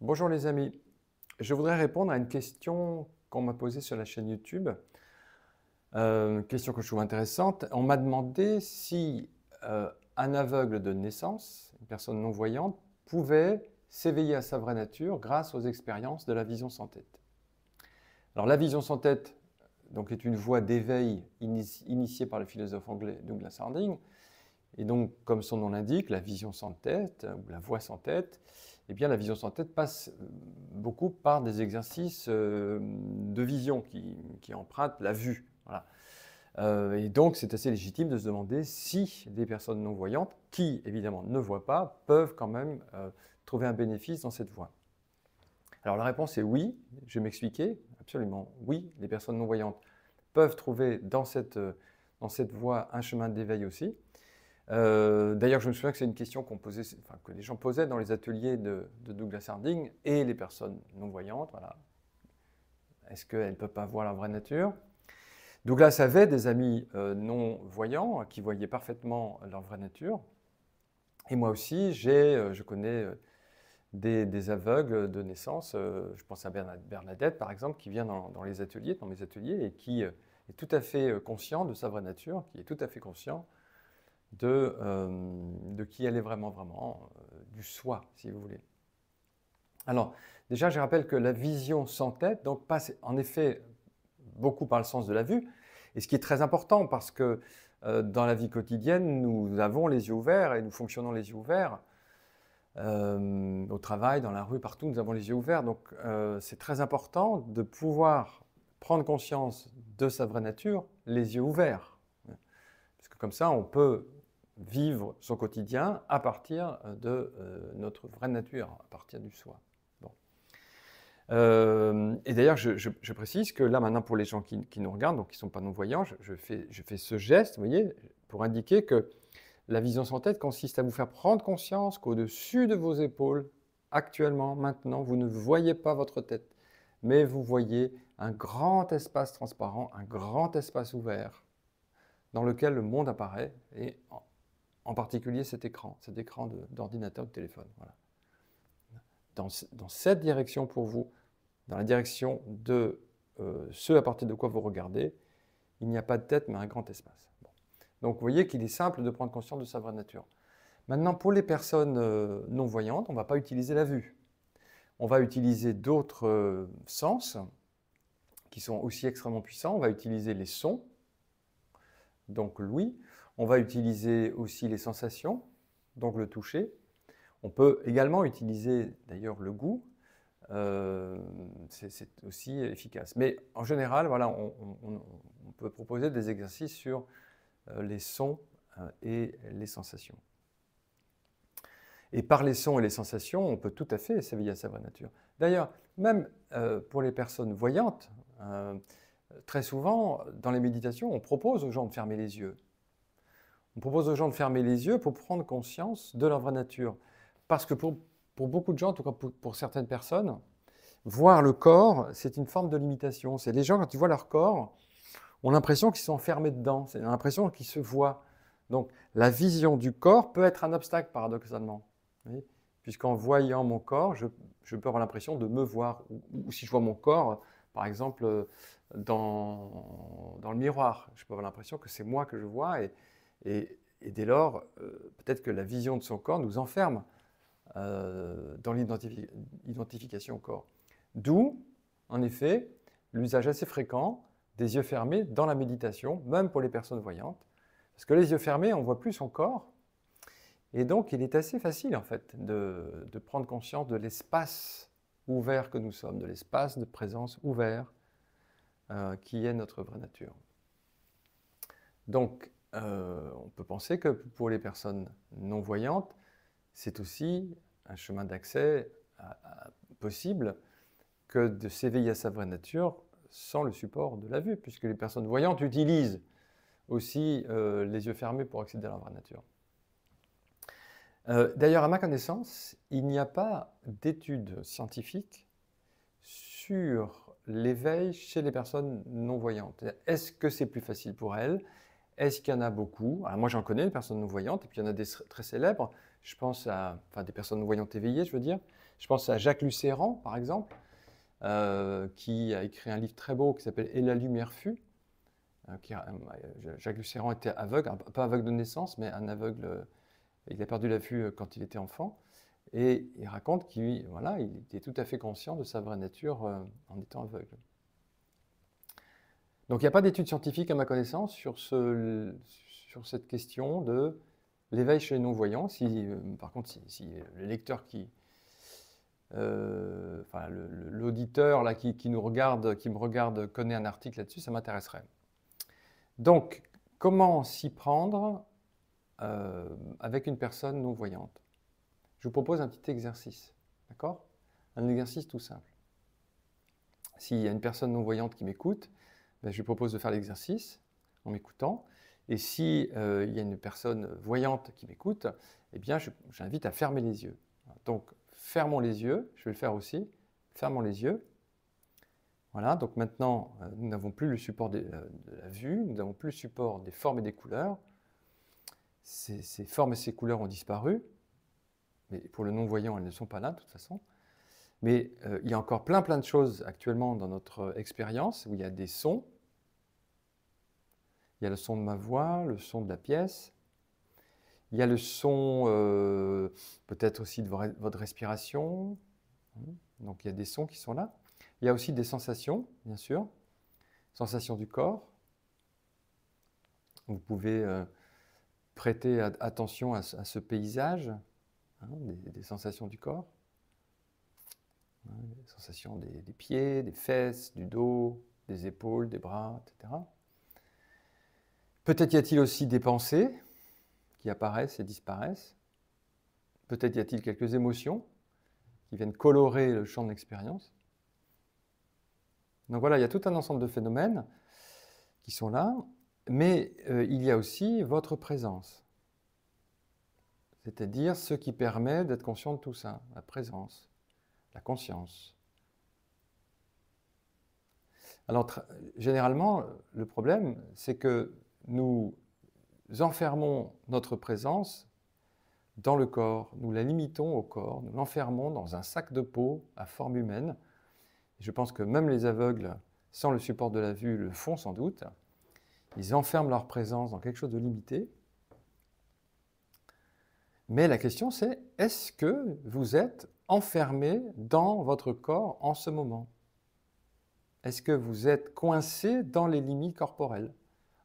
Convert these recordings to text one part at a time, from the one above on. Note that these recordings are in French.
Bonjour les amis, je voudrais répondre à une question qu'on m'a posée sur la chaîne YouTube, question que je trouve intéressante. On m'a demandé si un aveugle de naissance, une personne non-voyante, pouvait s'éveiller à sa vraie nature grâce aux expériences de la vision sans tête. Alors la vision sans tête donc, est une voie d'éveil initiée par le philosophe anglais Douglas Harding. Et donc, comme son nom l'indique, la vision sans tête, ou la voix sans tête, eh bien, la vision sans tête passe beaucoup par des exercices de vision qui empruntent la vue. Voilà. Et donc, c'est assez légitime de se demander si des personnes non-voyantes, qui évidemment ne voient pas, peuvent quand même trouver un bénéfice dans cette voie. Alors la réponse est oui, je vais m'expliquer, absolument oui, les personnes non-voyantes peuvent trouver dans cette voie un chemin d'éveil aussi. D'ailleurs, je me souviens que c'est une question que les gens posaient dans les ateliers de Douglas Harding et les personnes non-voyantes. Voilà. Est-ce qu'elles ne peuvent pas voir leur vraie nature? Douglas avait des amis non-voyants qui voyaient parfaitement leur vraie nature. Et moi aussi, je connais des aveugles de naissance. Je pense à Bernadette, par exemple, qui vient dans mes ateliers, et qui est tout à fait conscient de sa vraie nature, qui est tout à fait conscient de qui elle est vraiment, du soi, si vous voulez. Alors, déjà, je rappelle que la vision sans tête donc, passe en effet beaucoup par le sens de la vue, et ce qui est très important parce que dans la vie quotidienne, nous avons les yeux ouverts et nous fonctionnons les yeux ouverts. Au travail, dans la rue, partout, nous avons les yeux ouverts. Donc, c'est très important de pouvoir prendre conscience de sa vraie nature, les yeux ouverts. Parce que comme ça, on peut vivre son quotidien à partir de notre vraie nature, à partir du soi. Bon. Et d'ailleurs, je précise que là, maintenant, pour les gens qui nous regardent, donc qui ne sont pas non-voyants, je fais ce geste, vous voyez, pour indiquer que la vision sans tête consiste à vous faire prendre conscience qu'au-dessus de vos épaules, actuellement, maintenant, vous ne voyez pas votre tête, mais vous voyez un grand espace transparent, un grand espace ouvert, dans lequel le monde apparaît, et en particulier cet écran d'ordinateur, de téléphone. Voilà. Dans cette direction pour vous, dans la direction de ce à partir de quoi vous regardez, il n'y a pas de tête, mais un grand espace. Bon. Donc vous voyez qu'il est simple de prendre conscience de sa vraie nature. Maintenant, pour les personnes non-voyantes, on ne va pas utiliser la vue. On va utiliser d'autres sens qui sont aussi extrêmement puissants. On va utiliser les sons, donc l'ouïe. On va utiliser aussi les sensations, donc le toucher. On peut également utiliser d'ailleurs le goût, c'est aussi efficace. Mais en général, voilà, on peut proposer des exercices sur les sons et les sensations. Et par les sons et les sensations, on peut tout à fait s'éveiller à sa vraie nature. D'ailleurs, même pour les personnes voyantes, très souvent, dans les méditations, on propose aux gens de fermer les yeux. On propose aux gens de fermer les yeux pour prendre conscience de leur vraie nature. Parce que pour beaucoup de gens, en tout cas pour certaines personnes, voir le corps, c'est une forme de limitation. C'est les gens, quand ils voient leur corps, ont l'impression qu'ils sont enfermés dedans. C'est l'impression qu'ils se voient. Donc, la vision du corps peut être un obstacle, paradoxalement. Puisqu'en voyant mon corps, je peux avoir l'impression de me voir. Ou si je vois mon corps, par exemple, dans le miroir, je peux avoir l'impression que c'est moi que je vois. Et dès lors, peut-être que la vision de son corps nous enferme dans l'identification au corps. D'où, en effet, l'usage assez fréquent des yeux fermés dans la méditation, même pour les personnes voyantes. Parce que les yeux fermés, on ne voit plus son corps. Et donc, il est assez facile, en fait, de prendre conscience de l'espace ouvert que nous sommes, de l'espace de présence ouvert qui est notre vraie nature. Donc, on peut penser que pour les personnes non-voyantes, c'est aussi un chemin d'accès possible que de s'éveiller à sa vraie nature sans le support de la vue, puisque les personnes voyantes utilisent aussi les yeux fermés pour accéder à leur vraie nature. D'ailleurs, à ma connaissance, il n'y a pas d'études scientifiques sur l'éveil chez les personnes non-voyantes. Est-ce que c'est plus facile pour elles? Est-ce qu'il y en a beaucoup? Alors moi, j'en connais, des personnes non-voyantes, et puis il y en a des très célèbres. Je pense à, enfin, des personnes voyantes éveillées, je veux dire. Je pense à Jacques Lucéran, par exemple, qui a écrit un livre très beau qui s'appelle « Et la lumière fut ». Jacques Lucéran était aveugle, pas aveugle de naissance, mais un aveugle. Il a perdu la vue quand il était enfant. Et il raconte qu'il voilà, il était tout à fait conscient de sa vraie nature en étant aveugle. Donc il n'y a pas d'études scientifiques à ma connaissance sur cette question de l'éveil chez les non-voyants. Par contre, si le lecteur enfin, l'auditeur là qui nous regarde, qui me regarde, connaît un article là-dessus, ça m'intéresserait. Donc, comment s'y prendre avec une personne non-voyante? Je vous propose un petit exercice, d'accord? Un exercice tout simple. S'il y a une personne non-voyante qui m'écoute, ben, je lui propose de faire l'exercice en m'écoutant. Et si il y a une personne voyante qui m'écoute, eh bien, j'invite à fermer les yeux. Donc, fermons les yeux. Je vais le faire aussi. Fermons les yeux. Voilà. Donc maintenant, nous n'avons plus le support de la vue. Nous n'avons plus le support des formes et des couleurs. Ces formes et ces couleurs ont disparu. Mais pour le non-voyant, elles ne sont pas là, de toute façon. Mais il y a encore plein de choses actuellement dans notre expérience où il y a des sons. Il y a le son de ma voix, le son de la pièce. Il y a le son peut-être aussi de votre respiration. Donc il y a des sons qui sont là. Il y a aussi des sensations, bien sûr. Sensations du corps. Vous pouvez prêter attention à ce paysage, des sensations du corps. Les sensations des pieds, des fesses, du dos, des épaules, des bras, etc. Peut-être y a-t-il aussi des pensées qui apparaissent et disparaissent. Peut-être y a-t-il quelques émotions qui viennent colorer le champ de l'expérience. Donc voilà, il y a tout un ensemble de phénomènes qui sont là, mais il y a aussi votre présence. C'est-à-dire ce qui permet d'être conscient de tout ça, la présence, la conscience. Alors, généralement, le problème, c'est que nous enfermons notre présence dans le corps, nous la limitons au corps, nous l'enfermons dans un sac de peau à forme humaine. Je pense que même les aveugles, sans le support de la vue, le font sans doute. Ils enferment leur présence dans quelque chose de limité. Mais la question c'est, est-ce que vous êtes enfermé dans votre corps en ce moment? Est-ce que vous êtes coincé dans les limites corporelles?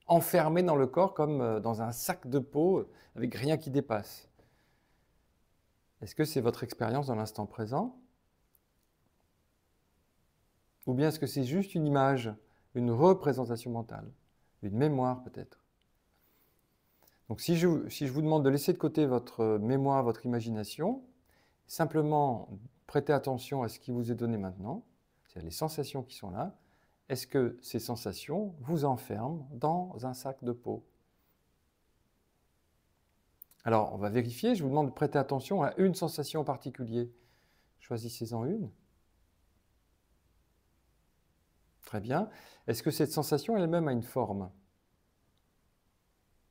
Enfermé dans le corps comme dans un sac de peau avec rien qui dépasse? Est-ce que c'est votre expérience dans l'instant présent? Ou bien est-ce que c'est juste une image, une représentation mentale, une mémoire peut-être? Donc si je vous demande de laisser de côté votre mémoire, votre imagination, simplement prêtez attention à ce qui vous est donné maintenant, c'est-à-dire les sensations qui sont là, est-ce que ces sensations vous enferment dans un sac de peau? Alors, on va vérifier, je vous demande de prêter attention à une sensation en particulier. Choisissez-en une. Très bien. Est-ce que cette sensation elle-même a une forme?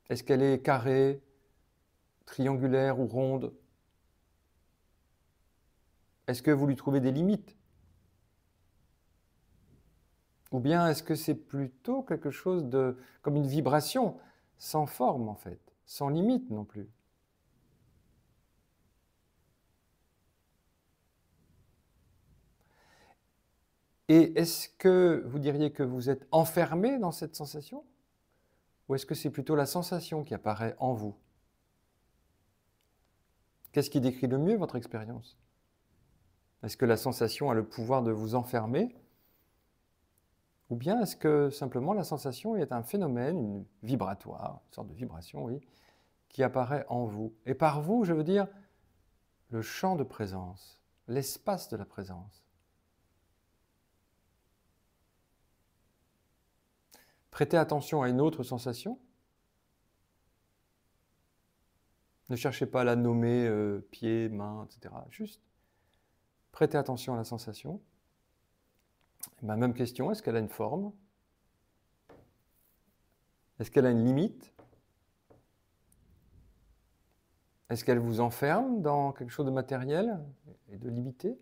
Est-ce qu'elle est carrée, triangulaire ou ronde? Est-ce que vous lui trouvez des limites? Ou bien est-ce que c'est plutôt quelque chose comme une vibration, sans forme en fait, sans limite non plus? Et est-ce que vous diriez que vous êtes enfermé dans cette sensation? Ou est-ce que c'est plutôt la sensation qui apparaît en vous? Qu'est-ce qui décrit le mieux votre expérience? Est-ce que la sensation a le pouvoir de vous enfermer? Ou bien est-ce que simplement la sensation est un phénomène, une vibratoire, une sorte de vibration, oui, qui apparaît en vous? Et par vous, je veux dire le champ de présence, l'espace de la présence. Prêtez attention à une autre sensation. Ne cherchez pas à la nommer pied, main, etc. Juste prêtez attention à la sensation. Même question, est-ce qu'elle a une forme? Est-ce qu'elle a une limite? Est-ce qu'elle vous enferme dans quelque chose de matériel et de limité?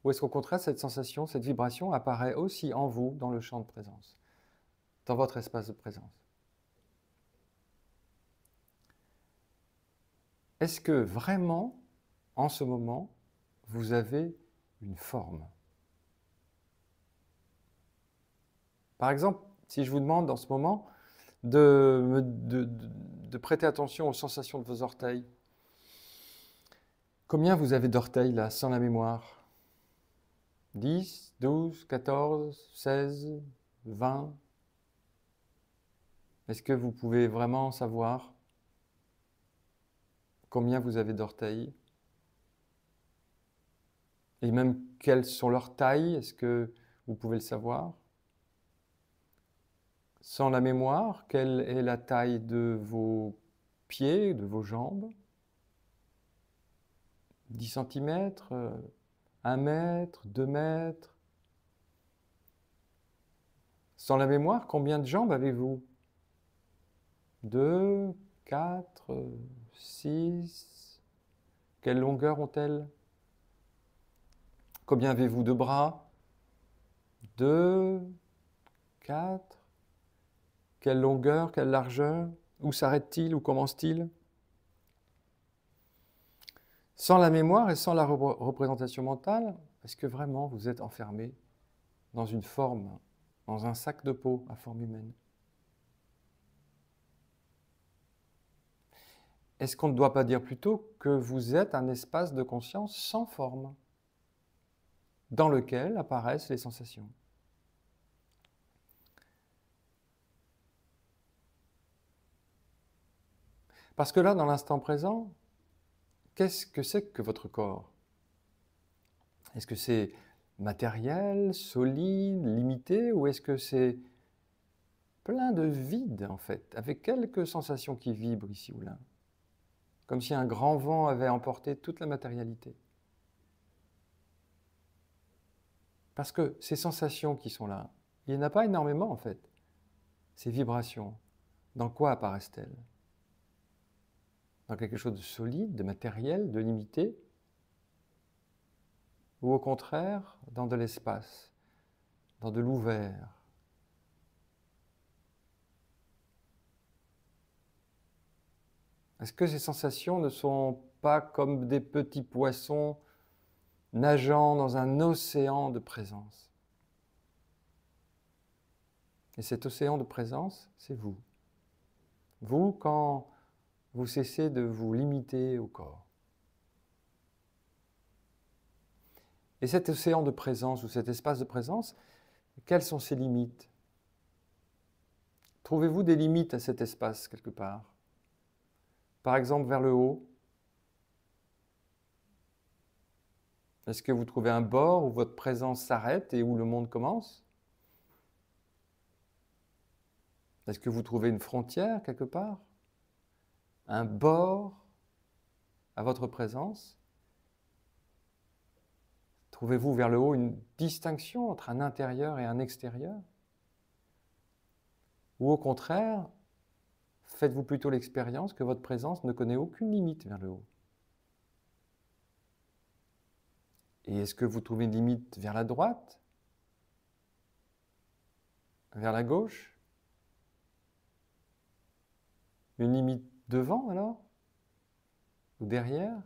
Ou est-ce qu'au contraire, cette sensation, cette vibration apparaît aussi en vous, dans le champ de présence, dans votre espace de présence? Est-ce que vraiment, en ce moment, vous avez une forme? Par exemple, si je vous demande en ce moment de prêter attention aux sensations de vos orteils, combien vous avez d'orteils là, sans la mémoire? 10, 12, 14, 16, 20? Est-ce que vous pouvez vraiment savoir combien vous avez d'orteils? Et même quelles sont leurs tailles? Est-ce que vous pouvez le savoir? Sans la mémoire, quelle est la taille de vos pieds, de vos jambes? 10 centimètres, 1 mètre, 2 mètres? Sans la mémoire, combien de jambes avez-vous? 2, 4, 6? Quelle longueur ont-elles? Combien avez-vous de bras? 2, 4? Quelle longueur, quelle largeur? Où s'arrête-t-il? Où commence-t-il? Sans la mémoire et sans la représentation mentale, est-ce que vraiment vous êtes enfermé dans une forme, dans un sac de peau à forme humaine? Est-ce qu'on ne doit pas dire plutôt que vous êtes un espace de conscience sans forme, dans lequel apparaissent les sensations? Parce que là, dans l'instant présent, qu'est-ce que c'est que votre corps? Est-ce que c'est matériel, solide, limité, ou est-ce que c'est plein de vide, en fait, avec quelques sensations qui vibrent ici ou là, comme si un grand vent avait emporté toute la matérialité? Parce que ces sensations qui sont là, il n'y en a pas énormément, en fait. Ces vibrations, dans quoi apparaissent-elles? Dans quelque chose de solide, de matériel, de limité? Ou au contraire, dans de l'espace, dans de l'ouvert? Est-ce que ces sensations ne sont pas comme des petits poissons nageant dans un océan de présence? Et cet océan de présence, c'est vous. Vous, quand vous cessez de vous limiter au corps. Et cet océan de présence ou cet espace de présence, quelles sont ses limites? Trouvez-vous des limites à cet espace quelque part? Par exemple, vers le haut? Est-ce que vous trouvez un bord où votre présence s'arrête et où le monde commence? Est-ce que vous trouvez une frontière quelque part? Un bord à votre présence? Trouvez-vous vers le haut une distinction entre un intérieur et un extérieur? Ou au contraire, faites-vous plutôt l'expérience que votre présence ne connaît aucune limite vers le haut? Et est-ce que vous trouvez une limite vers la droite? Vers la gauche? Une limite devant alors? Ou derrière?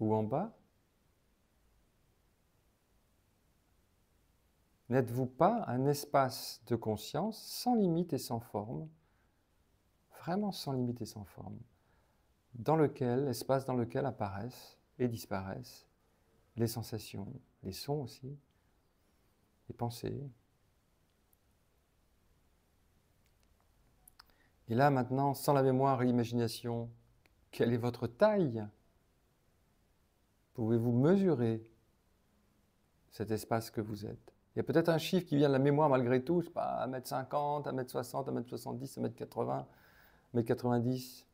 Ou en bas? N'êtes-vous pas un espace de conscience sans limite et sans forme, vraiment sans limite et sans forme, espace dans lequel apparaissent et disparaissent les sensations, les sons aussi, les pensées? Et là maintenant, sans la mémoire et l'imagination, quelle est votre taille? Pouvez-vous mesurer cet espace que vous êtes? Il y a peut-être un chiffre qui vient de la mémoire malgré tout, je sais pas, 1m50, 1m60, 1m70, 1m80, 1m90.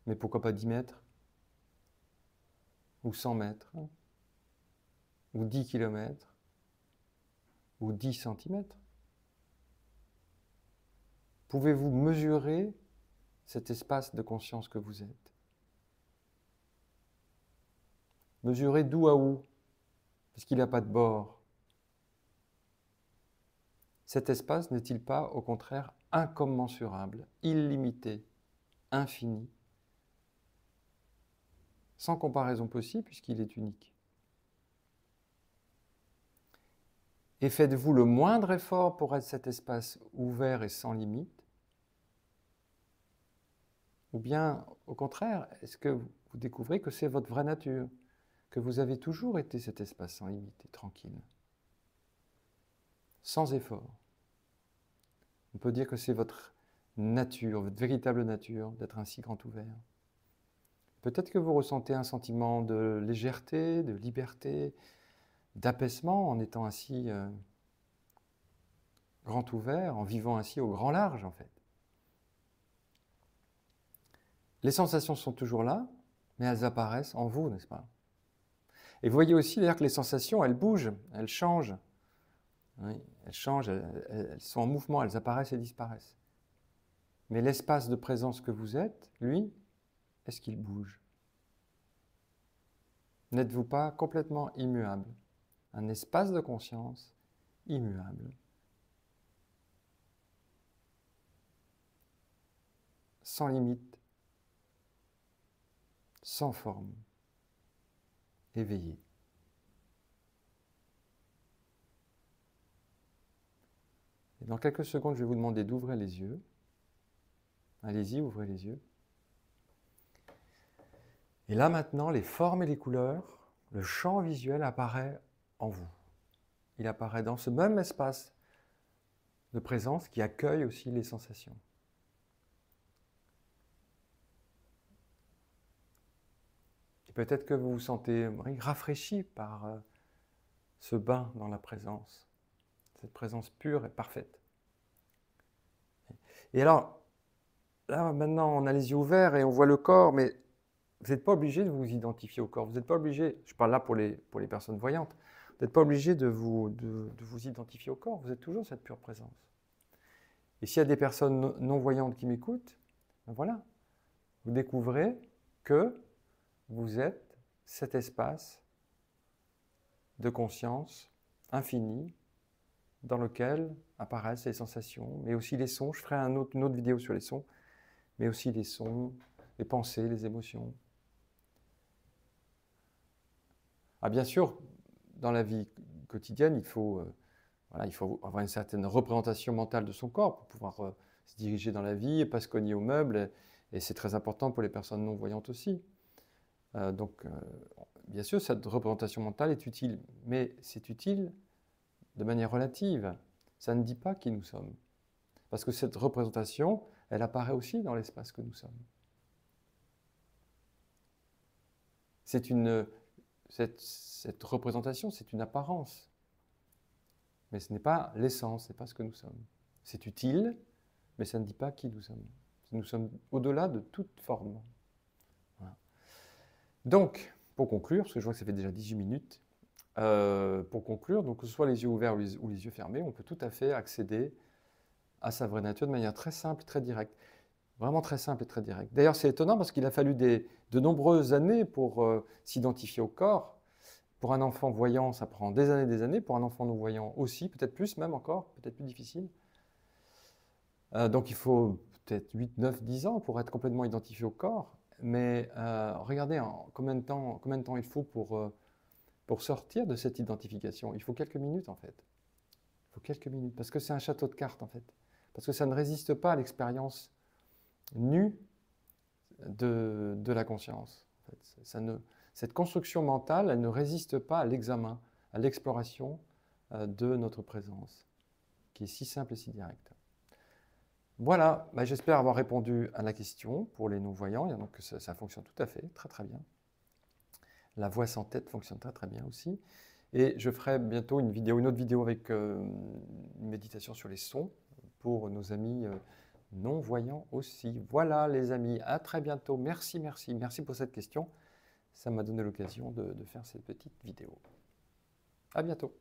Mais pourquoi pas 10 mètres? Ou 100 mètres? Ou 10 kilomètres? Ou 10 centimètres? Pouvez-vous mesurer cet espace de conscience que vous êtes. Mesurez d'où à où, parce qu'il n'a pas de bord. Cet espace n'est-il pas, au contraire, incommensurable, illimité, infini, sans comparaison possible puisqu'il est unique? Et faites-vous le moindre effort pour être cet espace ouvert et sans limite? Ou bien, au contraire, est-ce que vous découvrez que c'est votre vraie nature, que vous avez toujours été cet espace sans limite et tranquille, sans effort? On peut dire que c'est votre nature, votre véritable nature, d'être ainsi grand ouvert. Peut-être que vous ressentez un sentiment de légèreté, de liberté, d'apaisement en étant ainsi grand ouvert, en vivant ainsi au grand large en fait. Les sensations sont toujours là, mais elles apparaissent en vous, n'est-ce pas? Et vous voyez aussi d'ailleurs que les sensations, elles bougent, elles changent. Oui, elles changent, elles sont en mouvement, elles apparaissent et disparaissent. Mais l'espace de présence que vous êtes, lui, est-ce qu'il bouge? N'êtes-vous pas complètement immuable? Un espace de conscience immuable. Sans limite, sans forme, éveillé. Et dans quelques secondes, je vais vous demander d'ouvrir les yeux. Allez-y, ouvrez les yeux. Et là maintenant, les formes et les couleurs, le champ visuel apparaît en vous. Il apparaît dans ce même espace de présence qui accueille aussi les sensations. Et peut-être que vous vous sentez rafraîchi par ce bain dans la présence, cette présence pure et parfaite. Et alors, là maintenant, on a les yeux ouverts et on voit le corps, mais vous n'êtes pas obligé de vous identifier au corps. Vous n'êtes pas obligé, je parle là pour les personnes voyantes, vous n'êtes pas obligé de vous identifier au corps. Vous êtes toujours cette pure présence. Et s'il y a des personnes non-voyantes qui m'écoutent, ben voilà, vous découvrez que vous êtes cet espace de conscience infini dans lequel apparaissent les sensations, mais aussi les sons. Je ferai une autre vidéo sur les sons, mais aussi les sons, les pensées, les émotions. Ah, bien sûr, dans la vie quotidienne, il faut avoir une certaine représentation mentale de son corps pour pouvoir se diriger dans la vie et pas se cogner aux meubles. Et c'est très important pour les personnes non-voyantes aussi. Bien sûr, cette représentation mentale est utile, mais c'est utile de manière relative. Ça ne dit pas qui nous sommes. Parce que cette représentation, elle apparaît aussi dans l'espace que nous sommes. Cette représentation, c'est une apparence. Mais ce n'est pas l'essence, ce n'est pas ce que nous sommes. C'est utile, mais ça ne dit pas qui nous sommes. Nous sommes au-delà de toute forme. Voilà. Donc, pour conclure, parce que je vois que ça fait déjà 18 minutes, pour conclure, donc que ce soit les yeux ouverts ou les yeux fermés, on peut tout à fait accéder à sa vraie nature de manière très simple, très directe. Vraiment très simple et très directe. D'ailleurs, c'est étonnant parce qu'il a fallu de nombreuses années pour s'identifier au corps. Pour un enfant voyant, ça prend des années. Pour un enfant non-voyant aussi, peut-être plus même encore, peut-être plus difficile. Donc il faut peut-être 8, 9, 10 ans pour être complètement identifié au corps. Mais regardez combien de temps il faut pour sortir de cette identification. Il faut quelques minutes en fait. Il faut quelques minutes parce que c'est un château de cartes en fait. Parce que ça ne résiste pas à l'expérience nue de la conscience. En fait. Cette construction mentale, elle ne résiste pas à l'examen, à l'exploration de notre présence, qui est si simple et si directe. Voilà, j'espère avoir répondu à la question pour les non-voyants. Donc ça fonctionne tout à fait, très très bien. La voix sans tête fonctionne très très bien aussi. Et je ferai bientôt une autre vidéo avec une méditation sur les sons pour nos amis non-voyants aussi. Voilà les amis, à très bientôt. Merci pour cette question. Ça m'a donné l'occasion de faire cette petite vidéo. À bientôt.